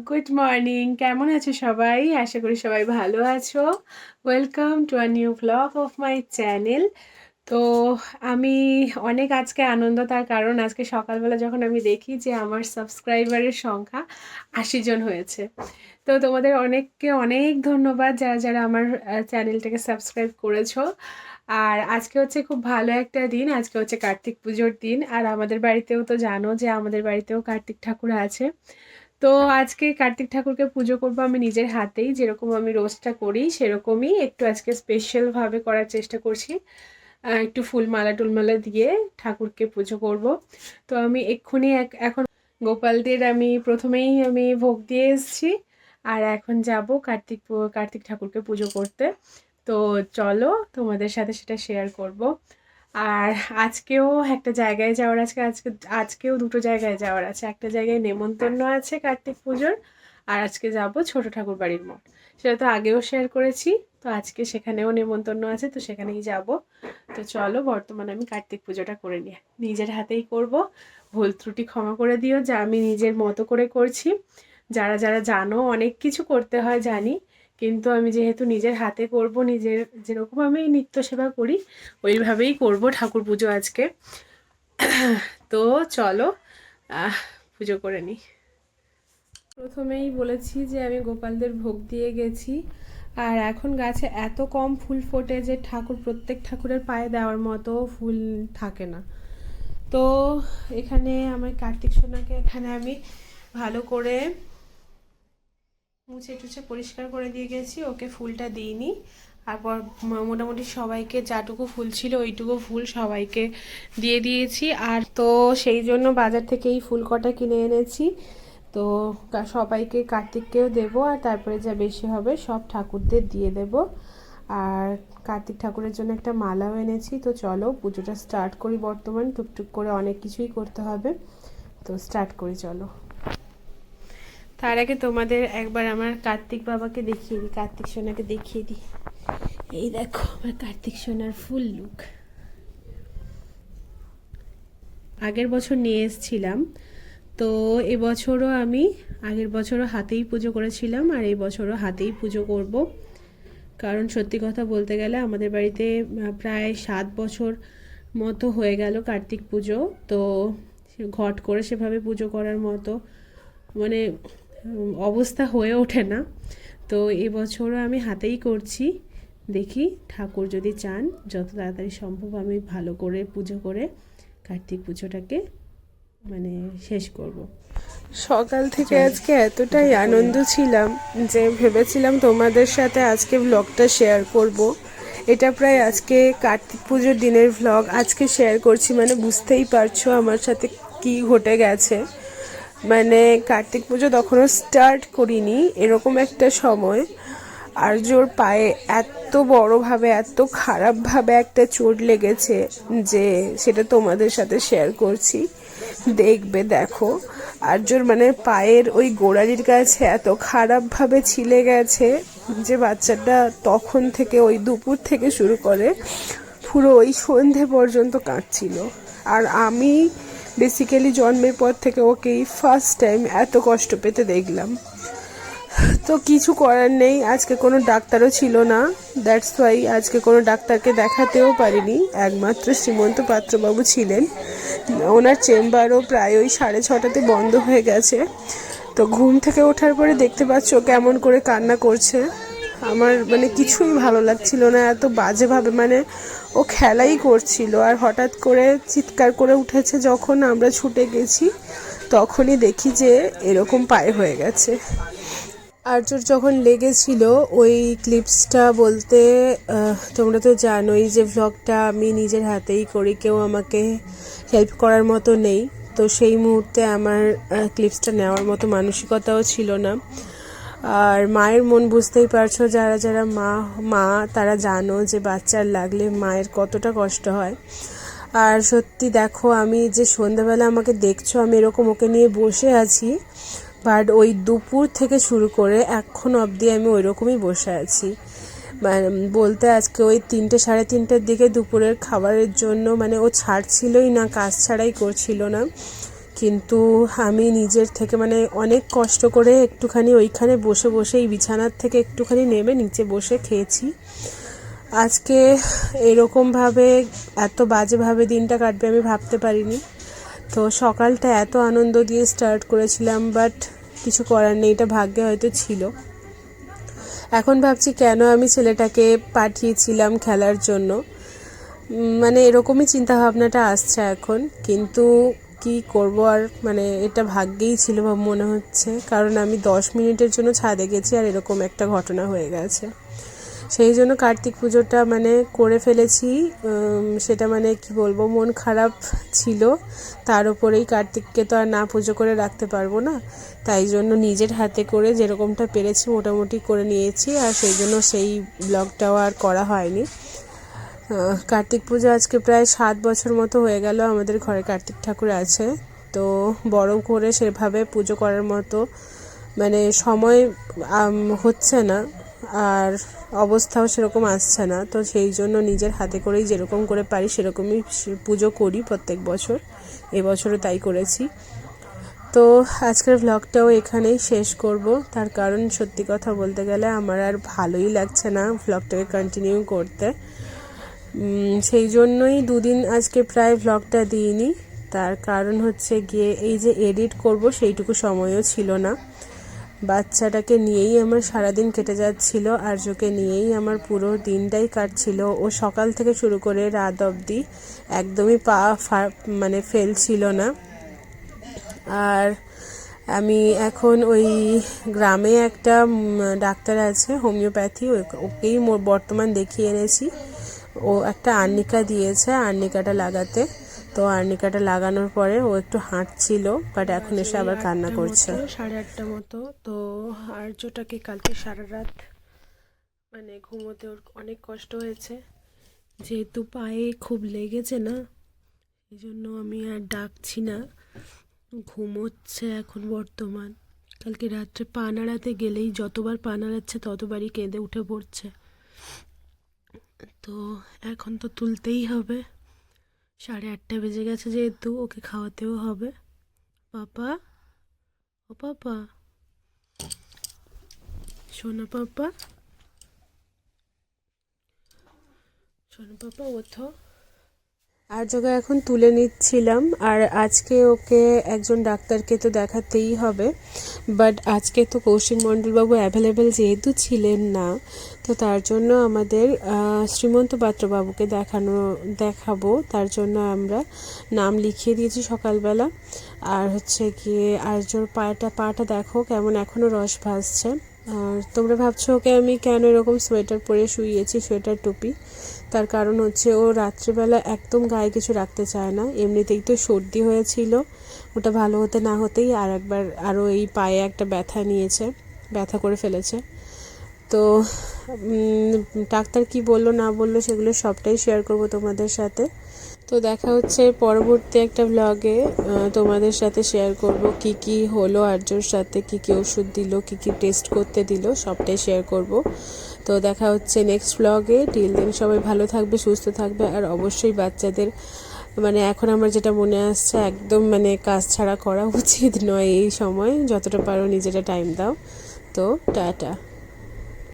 Good morning, কেমন আছো সবাই? আশা করি সবাই ভালো আছো। Welcome to a new blog of my channel. তো আমি অনেক আজকে আনন্দ, তার কারণ আজকে সকালবেলা যখন আমি দেখি যে আমার সাবস্ক্রাইবারের সংখ্যা 80 জন হয়েছে। তো তোমাদের অনেককে অনেক ধন্যবাদ যারা যারা আমার চ্যানেলটাকে সাবস্ক্রাইব করেছো। আর আজকে হচ্ছে খুব ভালো একটা দিন, আজকে হচ্ছে কার্তিক পুজোর দিন। আর আমাদের বাড়িতেও তো জানো যে আমাদের বাড়িতেও কার্তিক ঠাকুর আছে। তো আজকে কার্তিক ঠাকুরকে পুজো করবো আমি নিজের হাতেই, যেরকম আমি রোজটা করি সেরকমই একটু আজকে স্পেশালভাবে করার চেষ্টা করছি। একটু ফুলমালা টুলমালা দিয়ে ঠাকুরকে পুজো করব। তো আমি এক্ষুনি এখন গোপালদের আমি প্রথমেই আমি ভোগ দিয়ে এসেছি। আর এখন যাব কার্তিক ঠাকুরকে পুজো করতে। তো চলো তোমাদের সাথে সেটা শেয়ার করব। আর আজকেও একটা জায়গায় যাওয়ার আজকেও দুটো জায়গায় যাওয়ার আছে। একটা জায়গায় নেমন্তন্ন আছে কার্তিক পুজোর, আর আজকে যাব ছোট ঠাকুর বাড়ির মঠ। সেটা তো আগেও শেয়ার করেছি। তো আজকে সেখানেও নেমন্তন্ন আছে, তো সেখানেই যাব। তো চলো বর্তমানে আমি কার্তিক পুজোটা করে নিই, নিজের হাতেই করব। ভুল ত্রুটি ক্ষমা করে দিও, যা আমি নিজের মতো করে করছি। যারা যারা জানো অনেক কিছু করতে হয় জানি, কিন্তু আমি যেহেতু নিজের হাতে করব, নিজের যেরকম আমি নিত্য সেবা করি ওইভাবেই করব ঠাকুর পুজো আজকে। তো চলো পুজো করে নিই। প্রথমেই বলেছি যে আমি গোপালদের ভোগ দিয়ে গেছি। আর এখন গাছে এত কম ফুল ফোটে যে প্রত্যেক ঠাকুরের পায়ে দেওয়ার মতো ফুল থাকে না। তো এখানে আমার কার্তিক সোনাকে এখানে আমি ভালো করে মুছে টুছে পরিষ্কার করে দিয়ে গেছি, ওকে ফুলটা দিইনি। তারপর মোটামুটি সবাইকে যাটুকু ফুল ছিল ওইটুকু ফুল সবাইকে দিয়ে দিয়েছি। আর তো সেই জন্য বাজার থেকে এই ফুল কটা কিনে এনেছি। তো সবাইকে কার্তিককেও দেবো, আর তারপরে যা বেশি হবে সব ঠাকুরদের দিয়ে দেব। আর কার্তিক ঠাকুরের জন্য একটা মালাও এনেছি। তো চলো পুজোটা স্টার্ট করি। বর্তমান টুকটুক করে অনেক কিছুই করতে হবে, তো স্টার্ট করি চলো। তার আগে তোমাদের একবার আমার কার্তিক বাবাকে দেখিয়ে দিই, কার্তিক সোনাকে দেখিয়ে দিই। এই দেখো আমার কার্তিক সোনার ফুল লুক। আগের বছর নিয়ে এসেছিলাম, তো এবছরও আমি আগের বছরও হাতেই পুজো করেছিলাম, আর এই বছরও হাতেই পুজো করব। কারণ সত্যি কথা বলতে গেলে আমাদের বাড়িতে প্রায় 7 বছর মতো হয়ে গেল কার্তিক পুজো। তো ঘট করে সেভাবে পুজো করার মতো মানে অবস্থা হয়ে ওঠে না। তো এবছরও আমি হাতেই করছি। দেখি ঠাকুর যদি চান যত তাড়াতাড়ি সম্ভব আমি ভালো করে পুজো করে কার্তিক পুজোটাকে মানে শেষ করব। সকাল থেকে আজকে এতটাই আনন্দ ছিলাম যে ভেবেছিলাম তোমাদের সাথে আজকে ব্লগটা শেয়ার করব। এটা প্রায় আজকে কার্তিক পুজোর দিনের ব্লগ আজকে শেয়ার করছি, মানে বুঝতেই পারছো আমার সাথে কি ঘটে গেছে। মানে কার্তিক পুজো তখনও স্টার্ট করিনি, এরকম একটা সময় আর্যর পায়ে এত বড়ভাবে এত খারাপভাবে একটা চোট লেগেছে যে সেটা তোমাদের সাথে শেয়ার করছি, দেখবে দেখো। আর্যর মানে পায়ের ওই গোড়ালির কাছে এত খারাপভাবে ছিলে গেছে যে বাচ্চাটা তখন থেকে ওই দুপুর থেকে শুরু করে পুরো ওই সন্ধে পর্যন্ত কাঁদছিল। আর আমি বেসিক্যালি জন্মের পর থেকে ওকেই ফার্স্ট টাইম এত কষ্ট পেতে দেখলাম। তো কিছু করার নেই, আজকে কোনো ডাক্তারও ছিল না, দ্যাটস ওয়াই আজকে কোনো ডাক্তারকে দেখাতেও পারিনি। একমাত্র শ্রীমন্ত পাত্রবাবু ছিলেন, ওনার চেম্বারও প্রায় ওই 6:30 বন্ধ হয়ে গেছে। তো ঘুম থেকে ওঠার পরে দেখতে পাচ্ছ কেমন করে কান্না করছে। আমার মানে কিছুই ভালো লাগছিল না, এত বাজেভাবে মানে ও খেলাই করছিল। আর হঠাৎ করে চিৎকার করে উঠেছে, যখন আমরা ছুটে গেছি তখনই দেখি যে এরকম পায়ে হয়ে গেছে। আর্যর যখন লেগেছিল ওই ক্লিপসটা বলতে তোমরা তো জানোই যে ভ্লগটা আমি নিজের হাতেই করি, কেউ আমাকে হেল্প করার মতো নেই। তো সেই মুহূর্তে আমার ক্লিপসটা নেওয়ার মতো মানসিকতাও ছিল না। আর মায়ের মন বুঝতেই পারছো, যারা যারা মা তারা জানো যে বাচ্চার লাগলে মায়ের কতটা কষ্ট হয়। আর সত্যি দেখো, আমি যে সন্ধ্যাবেলা আমাকে দেখছো আমি এরকম ওকে নিয়ে বসে আছি, বাট ওই দুপুর থেকে শুরু করে এখন অবধি আমি ওই রকমই বসে আছি। মানে বলতে আজকে ওই 3টে 3:30টার দিকে দুপুরের খাবারের জন্য মানে ও ছাড়ছিলই না, কাজ ছাড়াই করছিল না। কিন্তু আমি নিজের থেকে মানে অনেক কষ্ট করে একটুখানি ওইখানে বসে বসে এই বিছানার থেকে একটুখানি নেমে নিচে বসে খেয়েছি। আজকে এরকমভাবে এত বাজেভাবে দিনটা কাটবে আমি ভাবতে পারিনি। তো সকালটা এত আনন্দ দিয়ে স্টার্ট করেছিলাম, বাট কিছু করার নেই, এটা ভাগ্যে হয়তো ছিল। এখন ভাবছি কেন আমি ছেলেটাকে পাঠিয়েছিলাম খেলার জন্য, মানে এরকমই চিন্তা ভাবনাটা আসছে এখন। কিন্তু কি করব আর, মানে এটা ভাগ্যেই ছিল মনে হচ্ছে, কারণ আমি 10 মিনিটের জন্য ছাদে গেছি আর এরকম একটা ঘটনা হয়ে গেছে। সেই জন্য কার্তিক পুজোটা মানে করে ফেলেছি। সেটা মানে কি বলবো, মন খারাপ ছিল। তার উপরেই কার্তিককে তো আর না পুজো করে রাখতে পারবো না, তাই জন্য নিজের হাতে করে যেরকমটা পেরেছি মোটামুটি করে নিয়েছি, আর সেই জন্য সেই ব্লগটাও আর করা হয়নি। কার্তিক পুজো আজকে প্রায় 7 বছর মতো হয়ে গেল আমাদের ঘরে কার্তিক ঠাকুর আছে। তো বড় করে সেভাবে পুজো করার মতো মানে সময় হচ্ছে না, আর অবস্থাও সেরকম আসছে না। তো সেই জন্য নিজের হাতে করেই যেরকম করে পারি সেরকমই পুজো করি প্রত্যেক বছর। এবছরও তাই করেছি। তো আজকের ভ্লগটাও এখানেই শেষ করব, তার কারণ সত্যি কথা বলতে গেলে আমার আর ভালোই লাগছে না ভ্লগটাকে কন্টিনিউ করতে। সেই জন্যই দুদিন আজকে প্রায় ভ্লগটা দিইনি। তার কারণ হচ্ছে গিয়ে এই যে এডিট করব সেইটুকু সময়ও ছিল না। বাচ্চাটাকে নিয়েই আমার সারাদিন কেটে যাচ্ছিল, আর্যকে নিয়েই আমার পুরো দিনটাই কাটছিল। ও সকাল থেকে শুরু করে রাত অবধি একদমই পা মানে ফেলছিল না। আর আমি এখন ওই গ্রামে একটা ডাক্তার আছে হোমিওপ্যাথি, ওকেই বর্তমান দেখিয়ে এনেছি। ও একটা আর্নিকা দিয়েছে, আর্নিকাটা লাগাতে। তো আর্নিকাটা লাগানোর পরে ও একটু হাঁটছিল, বাট এখন এসে আবার কান্না করছে। 8:30 মতো। তো আর্যটাকে কালকে সারা রাত মানে ঘুমোতে ওর অনেক কষ্ট হয়েছে, যেহেতু পায়ে খুব লেগেছে না, এই জন্য আমি আর ডাকছি না, ঘুমোচ্ছে এখন বর্তমান। কালকে রাত্রে পা নাড়াতে গেলেই যতবার পা নাড়াচ্ছে ততবারই কেঁদে উঠে পড়ছে। তো এখন তো তুলতেই হবে, 8:30 বেজে গেছে, যেহেতু ওকে খাওয়াতেও হবে। পাপা, ও পাপা, সোনা পাপা, সোনা পাপা ওঠো। আর্যকে এখন তুলে নিচ্ছিলাম, আর আজকে ওকে একজন ডাক্তারকে তো দেখাতেই হবে। বাট আজকে তো কৌশিক মণ্ডলবাবু অ্যাভেলেবেল যেহেতু ছিলেন না, তো তার জন্য আমাদের শ্রীমন্ত পাত্রবাবুকে দেখাবো। তার জন্য আমরা নাম লিখিয়ে দিয়েছি সকালবেলা। আর হচ্ছে গিয়ে আর্যর পাটা দেখো কেমন এখনও রস ভাসছে। আর তোমরা ভাবছো ওকে আমি কেন এরকম সোয়েটার পরে শুইয়েছি, সোয়েটার টুপি। তার কারণ হচ্ছে ও রাত্রিবেলা একদম গায়ে কিছু রাখতে চায় না। এমনিতেই তো সর্দি হয়েছিল, ওটা ভালো হতে না হতেই আর একবার আরও এই পায়ে একটা ব্যথা করে ফেলেছে। তো ডাক্তার কি বললো না বললো সেগুলো সবটাই শেয়ার করব তোমাদের সাথে। তো দেখা হচ্ছে পরবর্তী একটা ব্লগে, তোমাদের সাথে শেয়ার করব কি কি হলো আর্যর সাথে, কি কি ওষুধ দিল, কি কি টেস্ট করতে দিল, সবটাই শেয়ার করব। তো দেখা হচ্ছে নেক্সট ব্লগে। টিল দেন সবাই ভালো থাকবে, সুস্থ থাকবে, আর অবশ্যই বাচ্চাদের মানে এখন আমার যেটা মনে আসছে একদম মানে কাজ ছাড়া করা উচিত নয় এই সময়, যতটা পারো নিজেরা টাইম দাও। তো টাটা।